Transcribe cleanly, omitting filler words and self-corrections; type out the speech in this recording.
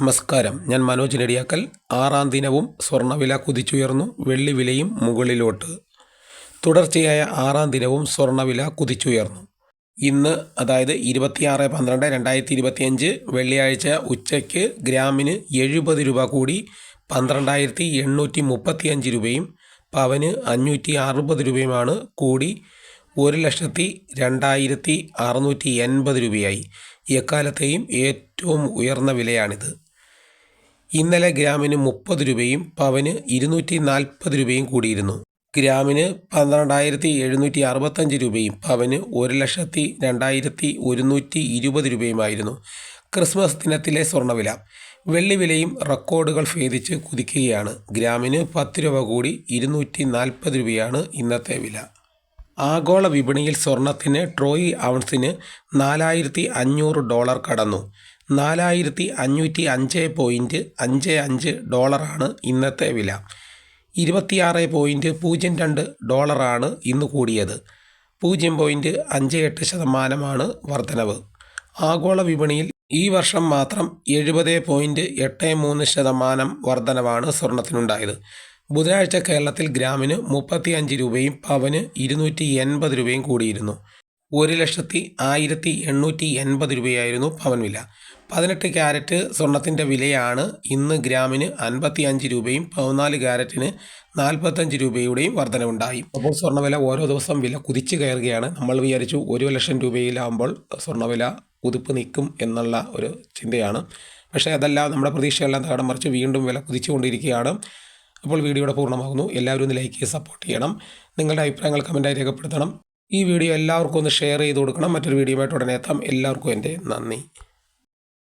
നമസ്കാരം. ഞാൻ മനോജ് നെടിയാക്കൽ. 6-ാം ദിനവും സ്വർണ്ണവില കുതിച്ചുയർന്നു. വെള്ളി വിലയും മുകളിലോട്ട്. തുടർച്ചയായ 6-ാം ദിനവും സ്വർണ്ണവില കുതിച്ചുയർന്നു. ഇന്ന് അതായത് 26/12/2025 വെള്ളിയാഴ്ച ഉച്ചയ്ക്ക് ഗ്രാമിന് 70 രൂപ കൂടി 12,835 രൂപയും പവന് 560 രൂപയുമാണ് കൂടി 1,02,680 രൂപയായി. എക്കാലത്തെയും ഏറ്റവും ഉയർന്ന വിലയാണിത്. ഇന്നലെ ഗ്രാമിന് 30 രൂപയും പവന് 240 രൂപയും കൂടിയിരുന്നു. ഗ്രാമിന് 12,765 രൂപയും പവന് 1,02,120 രൂപയുമായിരുന്നു. ക്രിസ്മസ് ദിനത്തിലെ സ്വർണ്ണവില. വെള്ളി വിലയും റെക്കോർഡുകൾ ഭേദിച്ച് കുതിക്കുകയാണ്. ഗ്രാമിന് 10 രൂപ കൂടി 240 രൂപയാണ് ഇന്നത്തെ വില. ആഗോള വിപണിയിൽ സ്വർണത്തിന് ട്രോയ് ഔൺസിന് $4,500 കടന്നു. $4,505.55 ഇന്നത്തെ വില. $26.02 ഇന്ന് കൂടിയത്. 0.58% വർധനവ്. ആഗോള വിപണിയിൽ ഈ വർഷം മാത്രം 70.83% വർധനവാണ് സ്വർണത്തിനുണ്ടായത്. ബുധനാഴ്ച കേരളത്തിൽ ഗ്രാമിന് 35 രൂപയും പവന് 280 രൂപയും കൂടിയിരുന്നു. 1,01,880 രൂപയായിരുന്നു പവൻ വില. 18 ക്യാരറ്റ് സ്വർണത്തിൻ്റെ വിലയാണ് ഇന്ന് ഗ്രാമിന് 55 രൂപയും 14 ക്യാരറ്റിന് 45 രൂപയുടെയും വർധനവുണ്ടായി. അപ്പോൾ സ്വർണ്ണവില ഓരോ ദിവസം വില കുതിച്ചു കയറുകയാണ്. നമ്മൾ വിചാരിച്ചു 1,00,000 രൂപയിലാകുമ്പോൾ സ്വർണ്ണവില കുതിപ്പ് നിൽക്കും എന്നുള്ള ഒരു ചിന്തയാണ്. പക്ഷേ അതല്ല, നമ്മുടെ പ്രതീക്ഷയെല്ലാം തകിടം മറിച്ച് വീണ്ടും വില കുതിച്ചുകൊണ്ടിരിക്കുകയാണ്. അപ്പോൾ വീഡിയോയുടെ പൂർണ്ണമാകുന്നു. എല്ലാവരും ഒന്ന് ലൈക്ക് ചെയ്ത് സപ്പോർട്ട് ചെയ്യണം. നിങ്ങളുടെ അഭിപ്രായങ്ങൾ കമൻറ്റായി രേഖപ്പെടുത്തണം. ഈ വീഡിയോ എല്ലാവർക്കും ഒന്ന് ഷെയർ ചെയ്ത് കൊടുക്കണം. മറ്റൊരു വീഡിയോയുമായിട്ട് ഉടനെ എത്താം. എല്ലാവർക്കും എൻ്റെ നന്ദി.